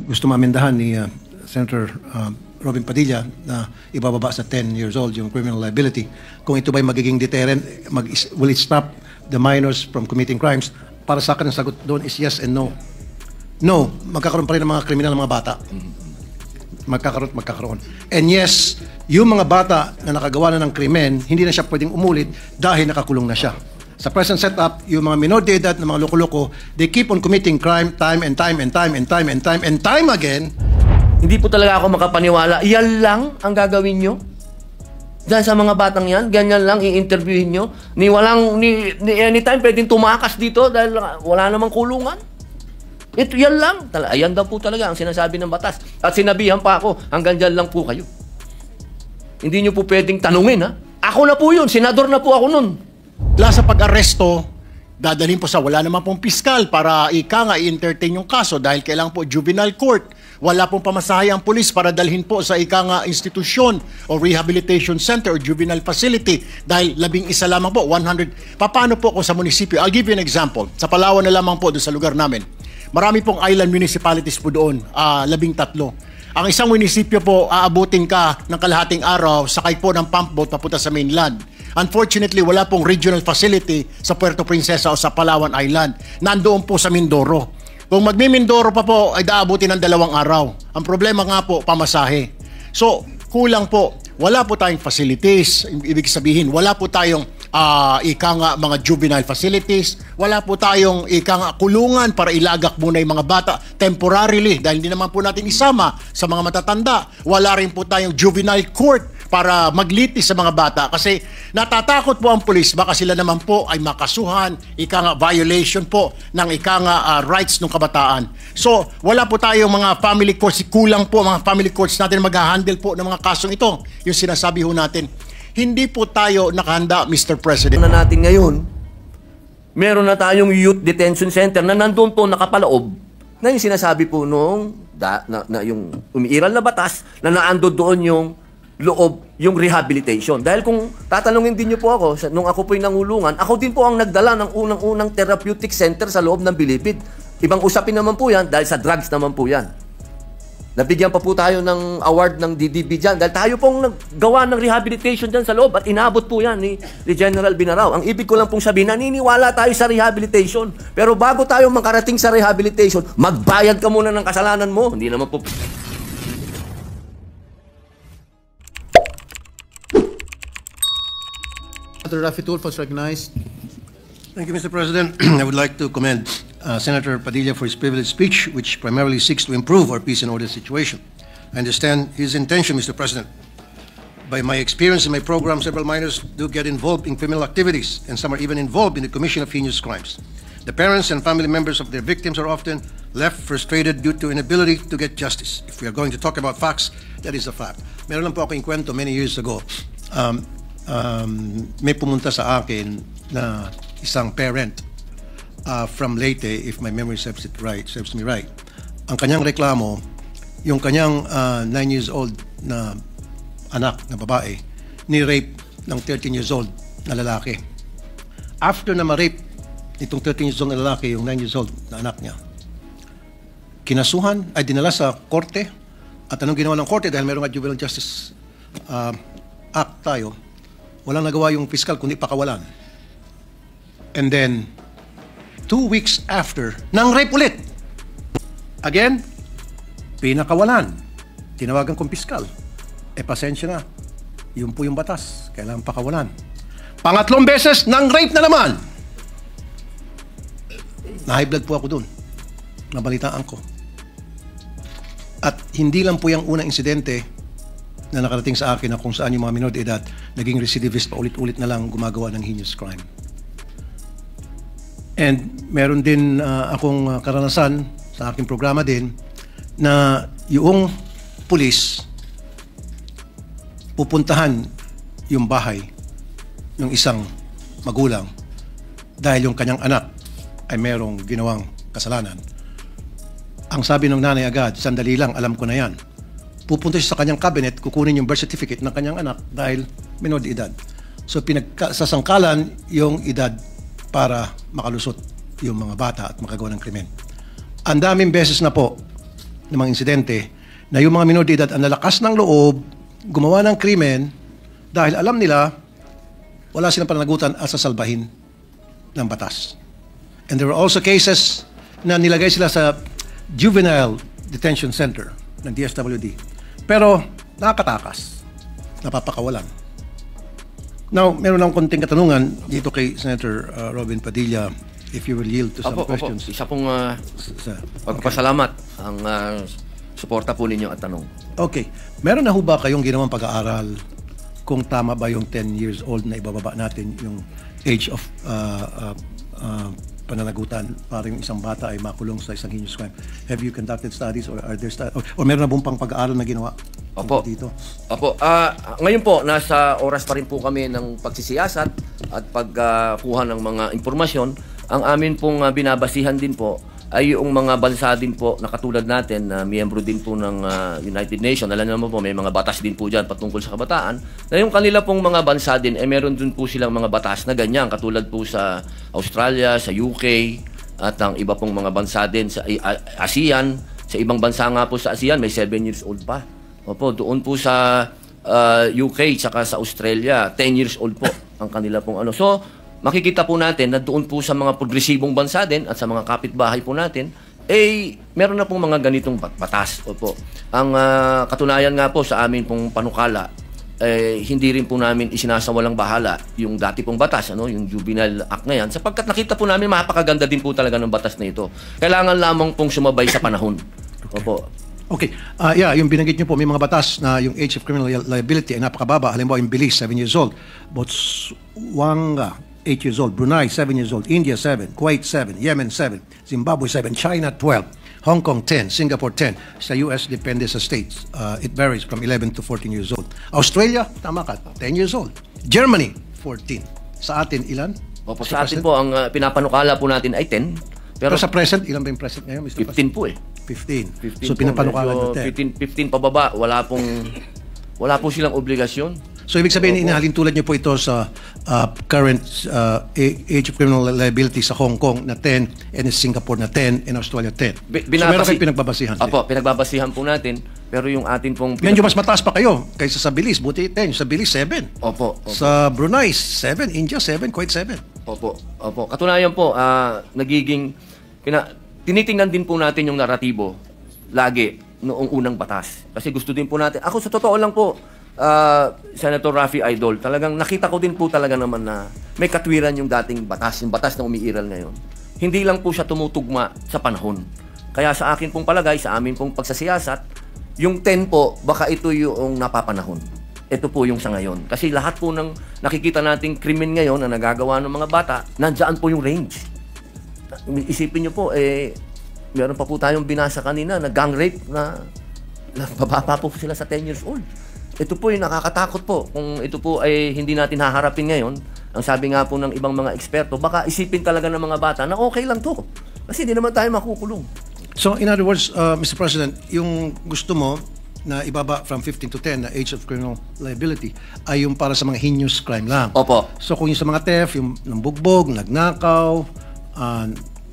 gusto mamendahan ni Senator Robin Padilla na ibababa sa 10 years old yung criminal liability. Kung ito ba'y magiging deterrent, will it stop the minors from committing crimes? Para sa akin, ang sagot doon is yes and no. No, magkakaroon pa rin ng mga kriminal ng mga bata. Magkakaroon. And yes, yung mga bata na nakagawa na ng krimen, hindi na siya pwedeng umulit dahil nakakulong na siya. Sa present setup, yung mga minor de edad na mga loko-loko, they keep on committing crime time and time again. Hindi po talaga ako makapaniwala. Yan lang ang gagawin nyo? Dahil sa mga batang yan, ganyan lang i-interviewin nyo? Ni anytime pwedeng tumakas dito dahil wala namang kulungan? Ito, yan lang. Ayan daw po talaga ang sinasabi ng batas. At sinabihan pa ako, hanggang dyan lang po kayo. Hindi nyo po pwedeng tanungin, ha? Ako na po yun. Senador na po ako nun. Sa pag-aresto, dadalhin po sa wala naman pong piskal para i-entertain yung kaso dahil kailangan po juvenile court. Wala pong pamasahe ang pulis para dalhin po sa institusyon o rehabilitation center or juvenile facility dahil 11 lamang po, 100. Paano po kung sa munisipyo? I'll give you an example. Sa Palawan na lamang po, doon sa lugar namin. Marami pong island municipalities po doon, 13. Ang isang munisipyo po, aabutin ka ng kalahating araw, sakay po ng pump boat papunta sa mainland. Unfortunately, wala pong regional facility sa Puerto Princesa o sa Palawan Island. Nandoon po sa Mindoro. Kung magmi-Mindoro pa po, ay daabutin ng 2 araw. Ang problema nga po, pamasahe. So, kulang po. Wala po tayong facilities. Ibig sabihin, wala po tayong mga juvenile facilities. Wala po tayong kulungan para ilagak muna yung mga bata temporarily dahil hindi naman po natin isama sa mga matatanda. Wala rin po tayong juvenile court para maglitis sa mga bata kasi natatakot po ang pulis baka sila naman po ay makasuhan, violation po ng rights ng kabataan. So, wala po tayong mga family courts, kulang po mga family courts natin mag-handle po ng mga kasong ito. Yung sinasabi ho natin, hindi po tayo nakahanda, Mr. President. Na natin ngayon, meron na tayong youth detention center na nandun po nakapaloob na yung sinasabi po nung yung umiiral na batas na naandod doon yung loob, yung rehabilitation. Dahil kung tatanungin din niyo po ako, nung ako po'y nangulungan, ako din po ang nagdala ng unang therapeutic center sa loob ng Bilibid. Ibang usapin naman po yan dahil sa drugs naman po yan. Nabigyan pa po tayo ng award ng DDB dyan dahil tayo pong naggawa ng rehabilitation dyan sa loob at inabot po yan ni General Binarao. Ang ibig ko lang pong sabihin, naniniwala tayo sa rehabilitation. Pero bago tayo makarating sa rehabilitation, magbayad ka muna ng kasalanan mo. Hindi naman po... Senator Raffy Tulfo is recognized. Thank you, Mr. President. I would like to commend Senator Padilla for his privileged speech, which primarily seeks to improve our peace and order situation. I understand his intention, Mr. President. By my experience in my program, several minors do get involved in criminal activities, and some are even involved in the commission of heinous crimes. The parents and family members of their victims are often left frustrated due to inability to get justice. If we are going to talk about facts, that is a fact. Meron lang po akong kwento many years ago. May pumunta sa akin na isang parent from Leyte, if my memory serves me right. Ang kanyang reklamo, yung kanyang 9 years old na anak na babae, ni-rape ng 13 years old na lalaki. After na ma-rape itong 13 years old na lalaki, yung 9 years old na anak niya, kinasuhan, ay dinala sa korte. At anong ginawa ng korte? Dahil mayroong Juvenile Justice Act tayo, walang nagawa yung piskal kundi pakawalan. And then, 2 weeks after, nang rape ulit. Again, pinakawalan. Tinawagan kong piskal. Pasensya na. Yun po yung batas. Kailangan pakawalan. Pangatlong beses, nang rape na naman. Na-high blood po ako dun. Nabalitaan ko. At hindi lang po yung unang insidente na nakarating sa akin na kung saan yung mga minor de edad naging recidivist pa ulit-ulit na lang gumagawa ng heinous crime. And meron din akong karanasan sa aking programa din na yung pulis pupuntahan yung bahay ng isang magulang dahil yung kanyang anak ay merong ginawang kasalanan. Ang sabi ng nanay agad, sandali lang, alam ko na yan. Pupunta siya sa kanyang cabinet, kukunin yung birth certificate ng kanyang anak dahil minor de edad. So sasangkalan yung edad para makalusot yung mga bata at makagawa ng krimen. Ang daming beses na po ng mga insidente na yung mga minor de edad ang lalakas ng loob, gumawa ng krimen dahil alam nila wala silang pananagutan at sasalbahin ng batas. And there were also cases na nilagay sila sa juvenile detention center ng DSWD. Pero nakakatakas, napapakawalan. Now, meron lang konting katanungan dito kay Senator Robin Padilla, if you will yield to some questions. Isa pong Sir. pagpasalamat ang suporta po ninyo at tanong. Okay. Meron na ho ba kayong ginawang pag-aaral kung tama ba yung 10 years old na ibababa natin yung age of pananagutan para yung isang bata ay makulong sa isang heinous crime? Have you conducted studies or are there or meron na buong pang pag-aaral na ginawa dito? Opo. Ngayon po, nasa oras pa rin po kami ng pagsisiyasat at pagkuha ng mga impormasyon. Ang amin pong binabasihan din po ay yung mga bansa din po na katulad natin na miyembro din po ng United Nations. Alam naman po, may mga batas din po dyan patungkol sa kabataan. Na yung kanila pong mga bansa din, meron din po silang mga batas na ganyan. Katulad po sa Australia, sa UK, at ang iba pong mga bansa din sa ASEAN. Sa ibang bansa nga po sa ASEAN, may 7 years old pa. Opo, doon po sa UK, tsaka sa Australia, 10 years old po ang kanila pong ano. So, makikita po natin na doon po sa mga progresibong bansa din at sa mga kapitbahay po natin, meron na pong mga ganitong batas. Opo. Ang katunayan nga po sa amin pong panukala, hindi rin po namin isinasawalang bahala yung dati pong batas, yung Juvenile Act na yan, sapagkat nakita po namin mapakaganda din po talaga ng batas na ito. Kailangan lamang pong sumabay sa panahon. Opo. Okay. Yung binanggit niyo po, may mga batas na yung age of criminal liability ay napakababa. Halimbawa, yung Belize, 7 years old. Botswana, 8 years old. Brunei, 7 years old. India, 7. Kuwait, 7. Yemen, 7. Zimbabwe, 7. China, 12. Hong Kong, 10. Singapore, 10. Sa US, depende sa states. It varies from 11 to 14 years old. Australia, tama ka, 10 years old. Germany, 14. Sa atin, ilan? Opo, sa atin po, ang pinapanukala po natin ay 10. Pero sa present, ilan ba yung present ngayon, Mr. 15 President? po 15. So, pinapanukala nyo 10. 15 pababa, wala po silang obligasyon. So, ibig sabihin, inahalin tulad niyo po ito sa current age of criminal liability sa Hong Kong na 10, and in Singapore na 10, and Australia 10. So, meron kayong pinagbabasihan. Opo, pinagbabasihan po natin, pero yung atin pong... Medyo mas mataas pa kayo kaysa sa Belize. Buti 10. Sa Belize, 7. Opo. Sa Brunei, 7. India, 7. Kuwait, 7. Opo. Katunayan po, tinitingnan din po natin yung naratibo lagi noong unang batas. Kasi gusto din po natin. Ako sa totoo lang po, Senator Raffy Idol, talagang nakita ko din po talaga naman na may katwiran yung dating batas, yung batas na umiiral ngayon. Hindi lang po siya tumutugma sa panahon. Kaya sa akin pong palagay, sa amin pong pagsasiyasat, yung 10 po, baka ito yung napapanahon. Ito po yung sa ngayon. Kasi lahat po ng nakikita nating krimen ngayon na nagagawa ng mga bata, nandyan po yung range. Isipin nyo po, meron pa po tayong binasa kanina na gang rape na bababa po sila sa 10 years old. Ito po yung nakakatakot po. Kung ito po ay hindi natin haharapin ngayon, ang sabi nga po ng ibang mga eksperto, baka isipin talaga ng mga bata na okay lang to. Kasi hindi naman tayo makukulong. So, in other words, Mr. President, yung gusto mo na ibaba from 15 to 10 na age of criminal liability ay yung para sa mga heinous crime lang. Opo. So, kung yung sa mga theft, yung nambugbog, nagnakaw,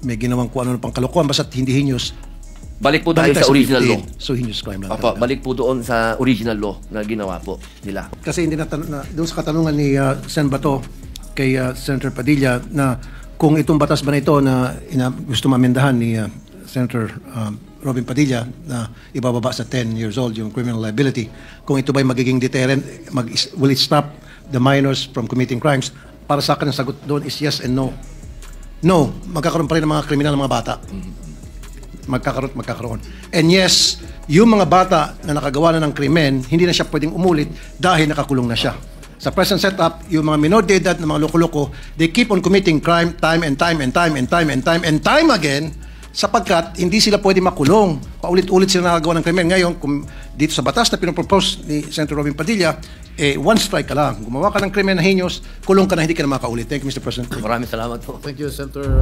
may ginawang kung ano pang kalokohan, basta hindi heinous, balik po tayo sa original law. So, heinous crime lang. Opo, balik po doon sa original law na ginawa po nila. Kasi hindi doon sa katanungan ni Sen Bato kay Senator Padilla na kung itong batas ba na ito na gusto mamendahan ni Senator Robin Padilla na ibababa sa 10 years old yung criminal liability, kung ito ba magiging deterrent, will it stop the minors from committing crimes? Para sa akin ang sagot doon is yes and no. No, magkakaroon pa rin ng mga kriminal ng mga bata. Magkakaroon. And yes, yung mga bata na nakagawa na ng krimen, hindi na siya pwedeng umulit dahil nakakulong na siya. Sa present setup, yung mga minor de edad na mga loko-loko, they keep on committing crime time and time again, sapagkat hindi sila pwede makulong. Paulit-ulit sila nakagawa ng krimen. Ngayon, kung dito sa batas na pinopropose ni Senator Robin Padilla, one strike ka lang. Gumawa ka ng krimen na heinous, kulong ka na, hindi ka na makaulit. Thank you, Mr. President. Maraming salamat po. Thank you, Senator.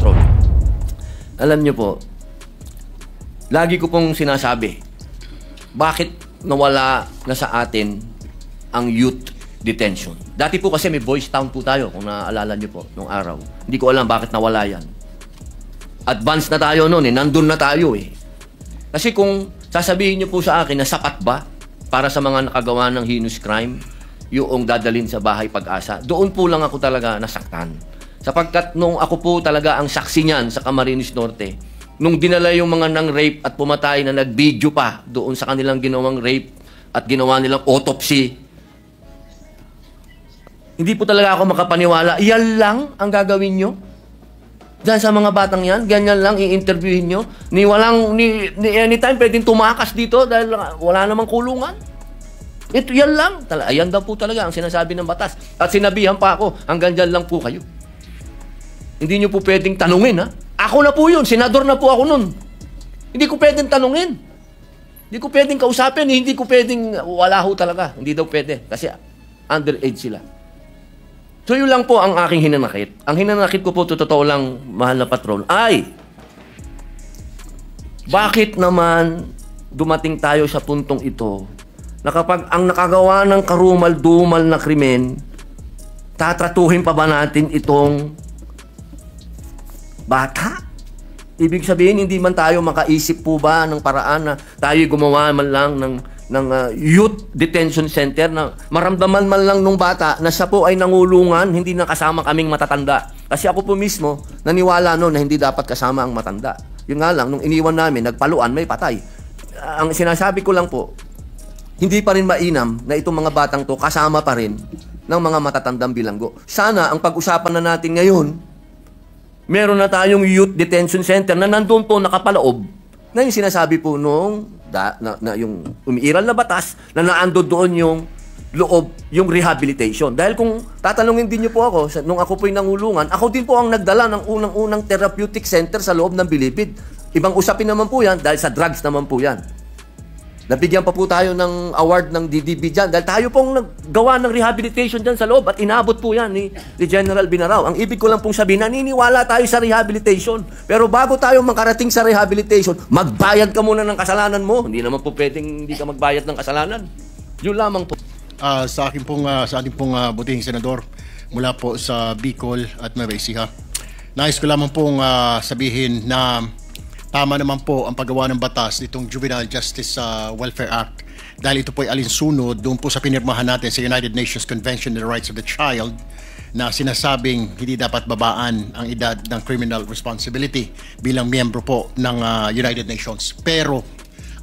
Alam niyo po, lagi ko pong sinasabi, bakit nawala na sa atin ang youth detention? Dati po kasi may boys town po tayo, kung naaalala niyo po, nung araw. Hindi ko alam bakit nawala yan. Advance na tayo noon nandun na tayo Kasi kung Sasabihin niyo po sa akin na sapat ba para sa mga nakagawa ng heinous crime yung dadalhin sa bahay Pag-asa? Doon po lang ako talaga nasaktan. Sapagkat nung ako po talaga ang saksi niyan sa Camarines Norte, nung dinala yung mga nang-rape at pumatay na nag-video pa doon sa kanilang ginawang rape at ginawa nilang autopsy, hindi po talaga ako makapaniwala. Iyan lang ang gagawin nyo? Dahil sa mga batang yan, ganyan lang i-interviewin nyo? Ni anytime pwedeng tumakas dito dahil wala namang kulungan? Ito, yan lang. Ayan daw po talaga ang sinasabi ng batas. At sinabihan pa ako, hanggang dyan lang po kayo. Hindi nyo po pwedeng tanungin, ha? Ako na po yun. Senador na po ako nun. Hindi ko pwedeng tanungin. Hindi ko pwedeng kausapin. Hindi ko pwedeng, wala ho talaga. Hindi daw pwede. Kasi underage sila. So yun lang po ang aking hinanakit. Ang hinanakit ko po, totoo lang, mahal na patron, ay bakit naman dumating tayo sa puntong ito na kapag ang nakagawa ng karumal-dumal na krimen, tatratuhin pa ba natin itong bata? Ibig sabihin, hindi man tayo makaisip po ba ng paraan na tayo gumawa man lang ng youth detention center na maramdaman man lang nung bata na siya po ay nangulungan, hindi na kasama kaming matatanda. Kasi ako po mismo, naniwala noon na hindi dapat kasama ang matanda. Yun nga lang, nung iniwan namin, nagpaluan, may patay. Ang sinasabi ko lang po, hindi pa rin mainam na itong mga batang to kasama pa rin ng mga matatandang bilanggo. Sana, ang pag-usapan na natin ngayon, meron na tayong youth detention center na nandun po nakapaloob na yung sinasabi po nung na yung umiiral na batas na naandod doon yung loob, yung rehabilitation. Dahil kung tatanungin din niyo po ako, nung ako po'y nangulungan, ako din po ang nagdala ng unang-unang therapeutic center sa loob ng Bilibid. Ibang usapin naman po yan dahil sa drugs naman po yan. Nabigyan pa po tayo ng award ng DDB dyan dahil tayo pong naggawa ng rehabilitation dyan sa loob at inabot po yan ni General Binarao. Ang ibig ko lang pong sabihin, naniniwala tayo sa rehabilitation. Pero bago tayo makarating sa rehabilitation, magbayad ka muna ng kasalanan mo. Hindi naman po pwedeng hindi ka magbayad ng kasalanan. Yun lamang po. Sa ating pong butihing senador mula po sa Bicol at Nueva Ecija, nais ko lamang pong sabihin na tama naman po ang paggawa ng batas nitong Juvenile Justice Welfare Act dahil ito po ay alinsunod doon po sa pinirmahan natin sa United Nations Convention on the Rights of the Child na sinasabing hindi dapat babaan ang edad ng criminal responsibility bilang miyembro po ng United Nations. Pero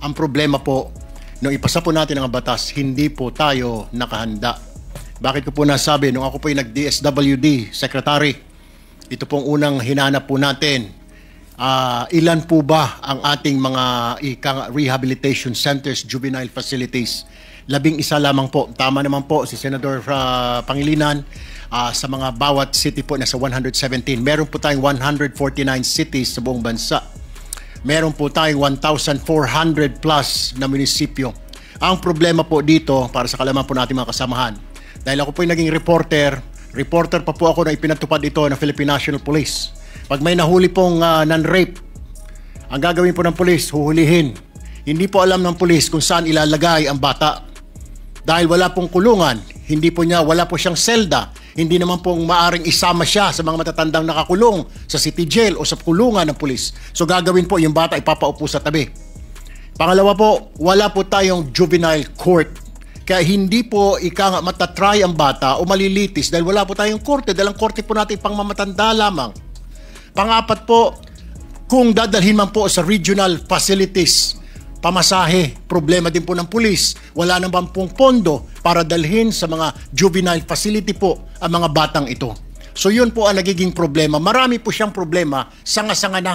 ang problema po, nung ipasa po natin ang batas, hindi po tayo nakahanda. Bakit ko po nasabi? Nung ako po ay nag-DSWD Secretary, ito pong unang hinanap po natin, ilan po ba ang ating mga rehabilitation centers, juvenile facilities? 11 lamang po. Tama naman po si Senator Pangilinan, sa mga bawat city po nasa 117. Meron po tayong 149 cities sa buong bansa. Meron po tayong 1,400 plus na munisipyo. Ang problema po dito, para sa kalaman po natin mga kasamahan, dahil ako po yung naging reporter pa po ako na ipinatupad ito ng Philippine National Police. Pag may nahuli pong non-rape, ang gagawin po ng police, huhulihin. Hindi po alam ng police kung saan ilalagay ang bata. Dahil wala pong kulungan, wala po siyang selda, hindi naman pong maaring isama siya sa mga matatandang nakakulong sa city jail o sa kulungan ng police. So gagawin po, yung bata ipapaupo sa tabi. Pangalawa po, wala po tayong juvenile court. Kaya hindi po matatry ang bata o malilitis dahil wala po tayong korte. Dahil ang korte po natin pang mamatanda lamang. Pangapat po, kung dadalhin man po sa regional facilities, pamasahe, problema din po ng pulis. Wala naman pong pondo para dalhin sa mga juvenile facility po ang mga batang ito. So yun po ang nagiging problema. Marami po siyang problema, sanga-sanga na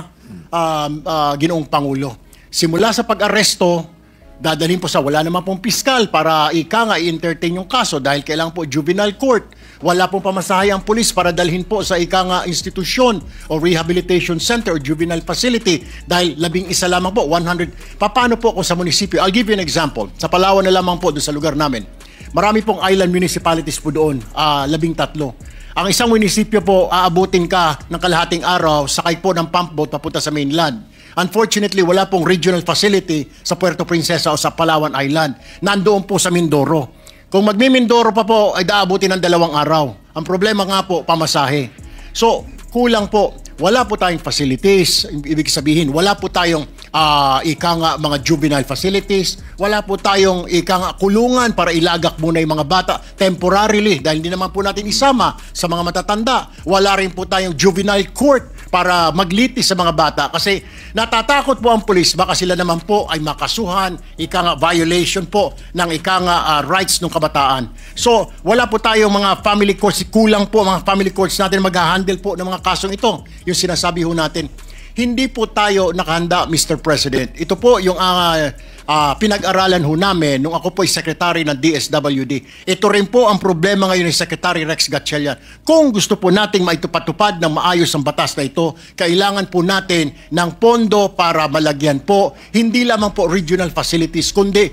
Ginoong Pangulo. Simula sa pag-aresto, dadalhin po sa wala naman pong piskal para i-entertain yung kaso dahil kailangan po juvenile court. Wala pong pamasahe ang pulis para dalhin po sa institusyon o rehabilitation center o juvenile facility dahil 11 lamang po, 100. Paano po kung sa munisipyo? I'll give you an example. Sa Palawan na lamang po doon sa lugar namin. Marami pong island municipalities po doon, 13. Ang isang munisipyo po, aabutin ka ng kalahating araw, sakay po ng pump boat papunta sa mainland. Unfortunately, wala pong regional facility sa Puerto Princesa o sa Palawan Island. Nandoon po sa Mindoro. Kung magmi-Mindoro pa po, ay daabutin ng 2 araw. Ang problema nga po, pamasahe. So, kulang po. Wala po tayong facilities. Ibig sabihin, wala po tayong ika nga mga juvenile facilities. Wala po tayong ika nga kulungan para ilagak muna yung mga bata temporarily dahil hindi naman po natin isama sa mga matatanda. Wala rin po tayong juvenile court para maglitis sa mga bata kasi natatakot po ang pulis baka sila naman po ay makasuhan, ika nga violation po ng ika nga rights ng kabataan. So wala po tayong mga family courts, kulang po mga family courts natin mag-handle po ng mga kasong ito. Yung sinasabi ho natin. Hindi po tayo nakahanda, Mr. President. Ito po yung pinag-aralan ho namin nung ako po ay secretary ng DSWD. Ito rin po ang problema ngayon ni Secretary Rex Gatchalian. Kung gusto po nating maitupad-tupad ng maayos ang batas na ito, kailangan po natin ng pondo para malagyan po, hindi lamang po regional facilities, kundi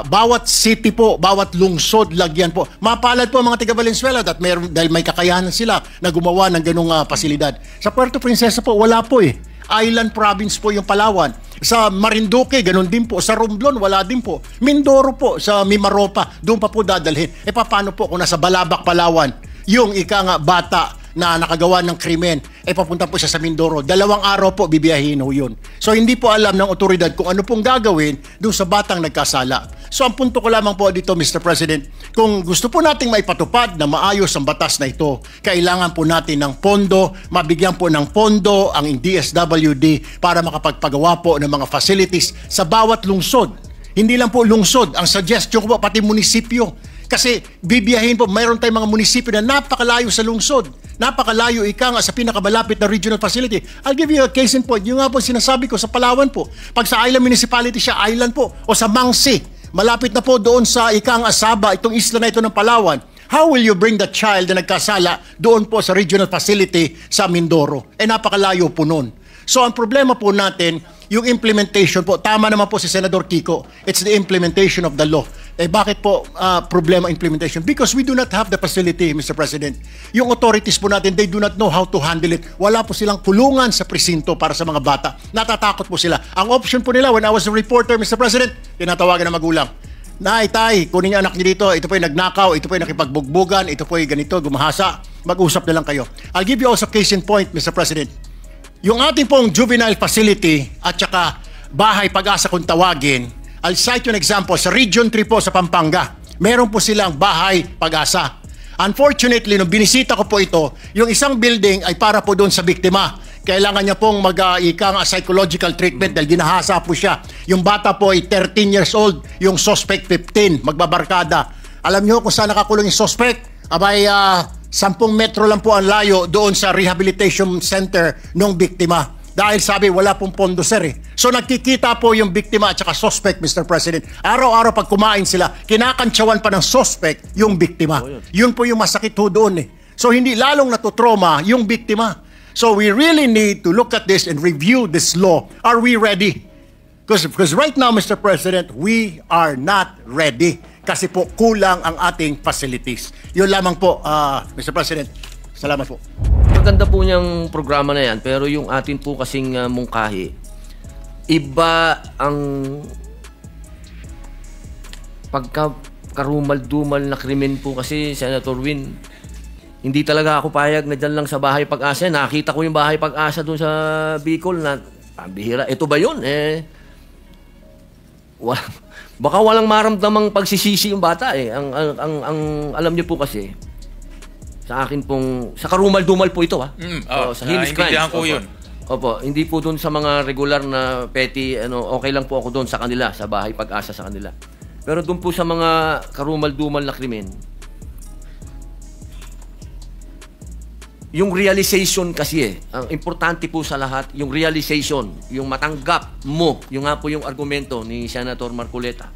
bawat city po, bawat lungsod, lagyan po. Mapalad po ang mga taga Valenzuela dahil may kakayahan sila na gumawa ng ganung pasilidad. Sa Puerto Princesa po, wala po eh. Island province po yung Palawan. Sa Marinduque, ganun din po. Sa Romblon, wala din po. Mindoro po, sa Mimaropa, doon pa po dadalhin. E paano po kung nasa Balabac, Palawan, yung ika nga bata na nakagawa ng krimen, papunta po siya sa Mindoro. 2 araw po, bibiyahin ho yun. So hindi po alam ng otoridad kung ano pong gagawin doon sa batang nagkasala. So ang punto ko lamang po dito, Mr. President, kung gusto po nating maipatupad na maayos ang batas na ito, kailangan po natin ng pondo, mabigyan po ng pondo ang DSWD para makapagpagawa po ng mga facilities sa bawat lungsod. Hindi lang po lungsod, ang suggestion ko po pati munisipyo. Kasi bibiyahin po, mayroon tayong mga munisipyo na napakalayo sa lungsod. Napakalayo ika nga sa pinakamalapit na regional facility. I'll give you a case in point. Yung nga po sinasabi ko sa Palawan po. Pag sa island municipality siya, island po. O sa Mangsi, malapit na po doon sa ika nga Asaba, itong isla na ito ng Palawan. How will you bring the child na nagkasala doon po sa regional facility sa Mindoro? Napakalayo po noon. So ang problema po natin, yung implementation po, tama naman po si Senador Kiko, it's the implementation of the law. Bakit po problema implementation? Because we do not have the facility, Mr. President. Yung authorities po natin, they do not know how to handle it. Wala po silang kulungan sa presinto para sa mga bata. Natatakot po sila. Ang option po nila, when I was a reporter, Mr. President, tinatawagan ng magulang. Nay, tay, kunin niyo anak niyo dito, ito po yung nagnakaw, ito po yung nakipagbugbugan, ito po yung ganito, gumahasa, mag-usap na lang kayo. I'll give you also case in point, Mr. President. Yung ating pong juvenile facility at saka bahay pag-asa kung tawagin, I'll cite you an example. Sa Region 3 po sa Pampanga, meron po silang bahay pag-asa. Unfortunately, nung binisita ko po ito, yung isang building ay para po doon sa biktima. Kailangan niya pong psychological treatment dahil ginahasa po siya. Yung bata po ay 13 years old, yung suspect 15, magbabarkada. Alam niyo kung saan nakakulong yung suspect? Abay, 10 metro lang po ang layo doon sa rehabilitation center ng biktima. Dahil sabi, wala pong pondo, sir eh. So nagkikita po yung biktima at saka suspect, Mr. President. Araw-araw pag kumain sila, kinakantsawan pa ng suspect yung biktima. Yun po yung masakit ho doon eh. So hindi lalong natutroma yung biktima. So we really need to look at this and review this law. Are we ready? Because right now, Mr. President, we are not ready. Kasi po kulang ang ating facilities. Yun lamang po, Mr. President. Salamat po. Maganda po niyang programa na yan, pero yung atin po kasing mungkahi, iba ang pagka-karumal-dumal na krimen po kasi, Senator Win. Hindi talaga ako payag na dyan lang sa bahay pag-asa. Nakita ko yung bahay pag-asa doon sa Bicol na pambihira. Ito ba yun? Baka walang maramdamang pagsisisi yung bata eh. Ang alam niyo po kasi, sa akin pong, sa karumal-dumal po ito sa heinous crimes. Po yun. Opo, hindi po doon sa mga regular na petty, okay lang po ako doon sa kanila, sa bahay pag-asa sa kanila. Pero doon po sa mga karumal-dumal na krimen, yung realization kasi ang importante po sa lahat, yung realization, yung matanggap mo, yung nga po yung argumento ni Senator Marcoleta,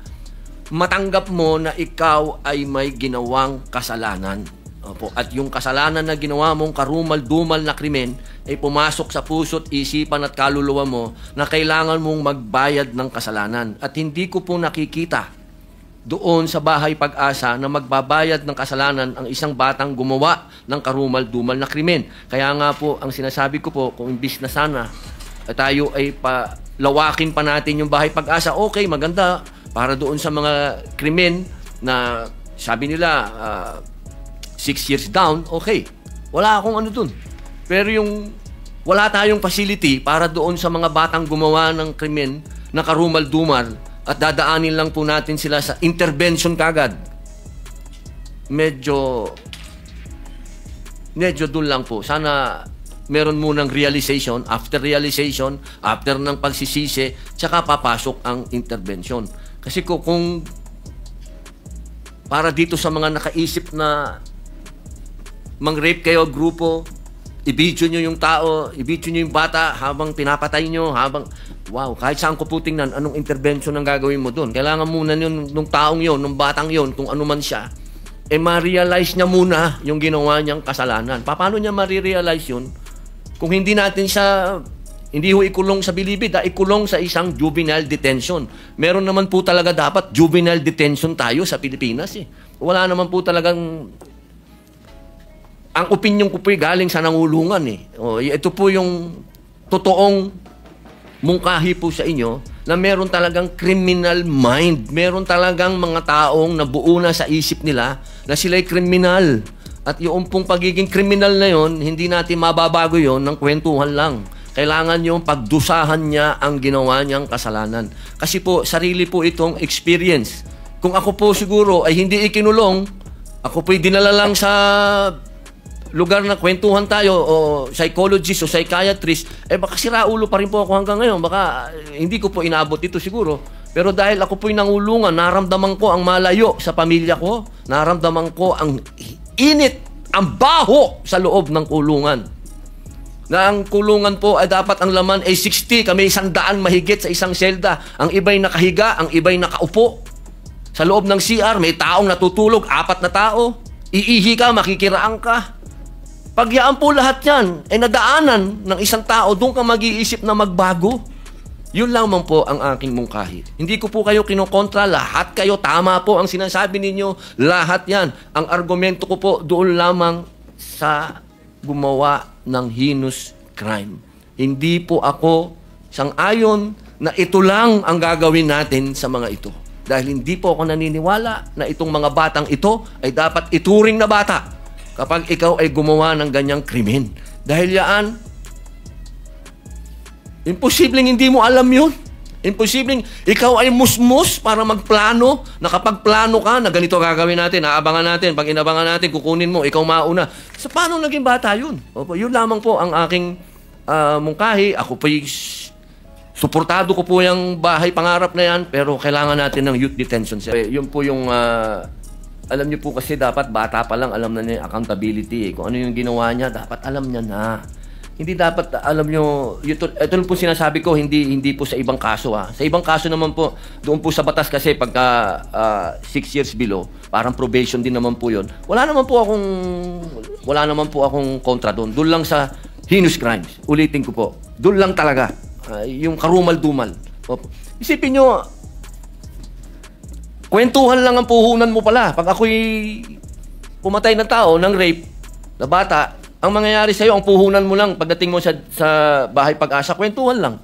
matanggap mo na ikaw ay may ginawang kasalanan. Opo. At yung kasalanan na ginawa mong karumal-dumal na krimen ay pumasok sa puso't isipan at kaluluwa mo na kailangan mong magbayad ng kasalanan. At hindi ko po nakikita doon sa bahay pag-asa na magbabayad ng kasalanan ang isang batang gumawa ng karumal-dumal na krimen. Kaya nga po, ang sinasabi ko po, kung imbis na sana tayo ay lawakin pa natin yung bahay pag-asa, okay, maganda, para doon sa mga krimen na sabi nila 6 years down, okay. Wala akong ano dun. Pero yung wala tayong facility para doon sa mga batang gumawa ng krimen na karumal-dumal at dadaanin lang po natin sila sa intervention kagad. Medyo dun lang po. Sana meron munang realization, after ng pagsisisi, tsaka papasok ang intervention. Kasi kung para dito sa mga nakaisip na mang-rape kayo grupo, i-video nyo yung tao, i-video nyo yung bata habang pinapatay nyo, wow, kahit saan ko po tingnan, anong intervention ang gagawin mo doon? Kailangan muna nung taong yon, nung batang yon, kung ano man siya, ma-realize niya muna yung ginawa niyang kasalanan. Paano niya ma-realize yun? Kung hindi natin siya, hindi ho ikulong sa bilibid, ikulong sa isang juvenile detention. Meron naman po talaga dapat juvenile detention tayo sa Pilipinas eh. Wala naman po talagang, ang opinion ko po galing sa nangulungan eh. Ito po yung totoong mungkahi po sa inyo na meron talagang criminal mind. Meron talagang mga taong nabuo na sa isip nila na sila'y kriminal. At yung pong pagiging kriminal na yon, hindi natin mababago yon ng kwentuhan lang. Kailangan yung pagdusahan niya ang ginawa niyang kasalanan. Kasi po, sarili po itong experience. Kung ako po siguro ay hindi ikinulong, ako po'y dinala lang sa lugar na kwentuhan tayo o psychologist o psychiatrist, baka siraulo pa rin po ako hanggang ngayon. Baka hindi ko po inaabot ito siguro. Pero dahil ako po'y nangulungan, naramdaman ko ang malayo sa pamilya ko, naramdaman ko ang init, ang baho sa loob ng kulungan. Na ang kulungan po ay dapat ang laman ay 60, kami 100 mahigit sa isang selda. Ang iba'y nakahiga, ang iba'y nakaupo. Sa loob ng CR, may taong natutulog, 4 na tao. Iihi ka, makikiraan ka. Pagyaan po lahat yan, ay nadaanan ng isang tao, doon ka mag-iisip na magbago. Yun lamang po ang aking mungkahi. Hindi ko po kayo kinokontra, lahat kayo, tama po ang sinasabi ninyo, lahat yan. Ang argumento ko po doon lamang sa gumawa ng heinous crime. Hindi po ako sang-ayon na ito lang ang gagawin natin sa mga ito. Dahil hindi po ako naniniwala na itong mga batang ito ay dapat ituring na bata kapag ikaw ay gumawa ng ganyang krimen. Dahil yan, imposibleng hindi mo alam yun. Imposibleng ikaw ay musmus para magplano, na kapag plano ka na ganito gagawin natin, aabangan natin, pag inabangan natin, kukunin mo, ikaw mauna. So, paano naging bata yun? Opo, yun lamang po ang aking mungkahi. Ako po'y suportado ko po yung bahay pangarap na yan, pero kailangan natin ng youth detention. Yun po yung alam niyo po kasi dapat bata pa lang alam na niya yung accountability. Kung ano yung ginawa niya, dapat alam niya na. Hindi dapat alam niyo, ito po sinasabi ko, hindi po sa ibang kaso. Sa ibang kaso naman po, doon po sa batas kasi pagka 6 years below, parang probation din naman po yun. Wala naman po akong kontra doon. Doon lang sa heinous crimes. Ulitin ko po. Doon lang talaga. Yung karumal-dumal. Isipin niyo, kwentuhan lang ang puhunan mo pala. Pag ako'y pumatay ng tao, ng rape, na bata, ang mangyayari sa'yo, ang puhunan mo lang pagdating mo sa bahay pag-asa, kwentuhan lang.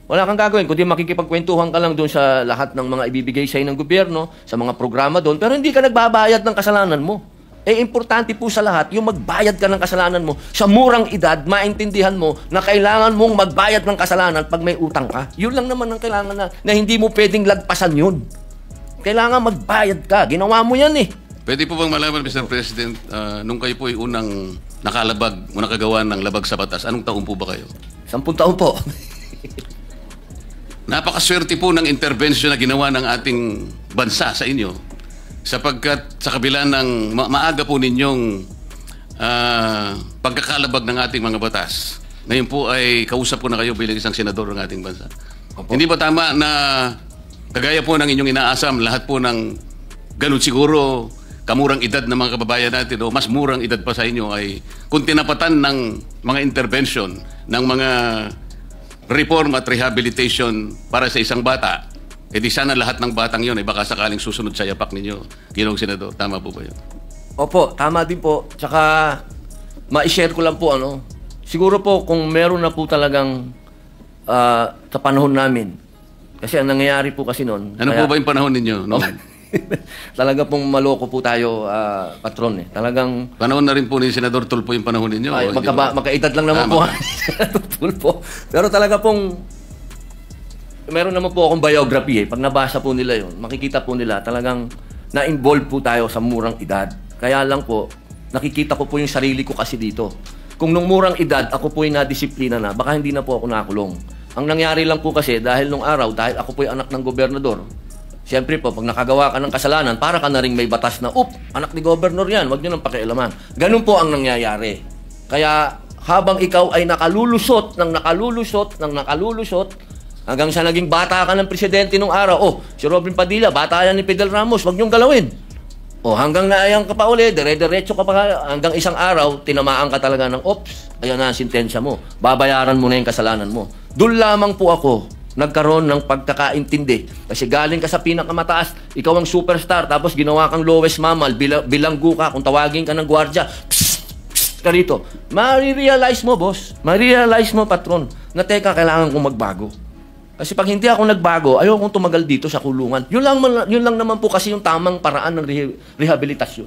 Wala kang gagawin, kundi makikipagkwentuhan ka lang doon sa lahat ng mga ibibigay sa'yo ng gobyerno, sa mga programa doon, pero hindi ka nagbabayad ng kasalanan mo. Importante po sa lahat, yung magbayad ka ng kasalanan mo, sa murang edad, maintindihan mo na kailangan mong magbayad ng kasalanan pag may utang ka. Yun lang naman ang kailangan na hindi mo pwedeng lagpasan yun. Kailangan magbayad ka. Ginawa mo yan eh. Pwede po bang malaman, Mr. President, nung kayo po ay unang nakalabag o nakagawa ng labag sa batas, anong taon po ba kayo? 10 taon po. Napakaswerte po ng intervention na ginawa ng ating bansa sa inyo sapagkat sa kabila ng maaga po ninyong pagkakalabag ng ating mga batas. Ngayon po ay kausap ko na kayo bilang isang senador ng ating bansa. Opo. Hindi ba tama na kagaya po ng inyong inaasam, lahat po ng ganun siguro kamurang edad ng mga kababayan natin o mas murang edad pa sa inyo ay kung tinapatan ng mga intervention, ng mga reform at rehabilitation para sa isang bata, edi sana lahat ng batang yun ay baka sakaling susunod sa yapak ninyo. Ginoong Senador, tama po ba yun? Opo, tama din po. Tsaka ma-share ko lang po, siguro po kung meron na po talagang sa panahon namin, kasi ang nangyayari po kasi noon. Ano po ba yung panahon ninyo? No? Talaga pong maloko po tayo, patron eh. Talagang Panahon na rin po ni Senador Tulfo yung panahon ninyo. ay, o hindi ba? magkaedad lang naman po. Tulfo. Pero talaga pong meron naman po akong biography eh. Pag nabasa po nila yun, makikita po nila talagang na-involve po tayo sa murang edad. Kaya lang po, nakikita ko po yung sarili ko kasi dito. Kung nung murang edad, ako po yung nadisiplina na, baka hindi na po ako nakulong. Ang nangyari lang po kasi, dahil nung araw, dahil ako po yung anak ng gobernador, siyempre po, pag nakagawa ka ng kasalanan, para ka na rin may batas na, anak ni gobernador yan, wag nyo nang pakialaman. Ganun po ang nangyayari. Kaya, habang ikaw ay nakalulusot, hanggang sa naging bata ka ng presidente nung araw, si Robin Padilla, bata yan ni Fidel Ramos, wag niyong galawin. Hanggang naayang ka pa uli, dire-diretso ka pa, hanggang isang araw, tinamaan ka talaga ng ayan na ang sintensya mo. Babayaran mo na yung kasalanan mo. Doon lamang po ako nagkaroon ng pagkakaintindi. Kasi galing ka sa pinakamataas, ikaw ang superstar, tapos ginawa kang lowest mammal, bilanggo ka, kung tawagin ka ng gwardya, ka rito. Marirealize mo, boss. Marirealize mo, patron, na teka, kailangan kong magbago. Kasi pag hindi ako nagbago, ayaw kong tumagal dito sa kulungan. Yun lang naman po kasi yung tamang paraan ng rehabilitasyon.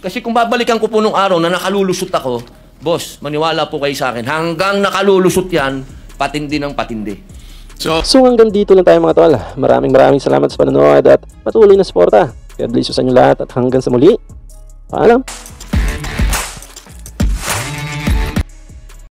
Kasi kung babalikan ko po nung araw na nakalulusot ako, boss, maniwala po kayo sa akin, hanggang nakalulusot yan, patindi ng patindi. So, Hanggang dito lang tayo mga tol. Maraming salamat sa panonood at patuloy na suporta. God bless you sa inyo lahat at hanggang sa muli. Paalam!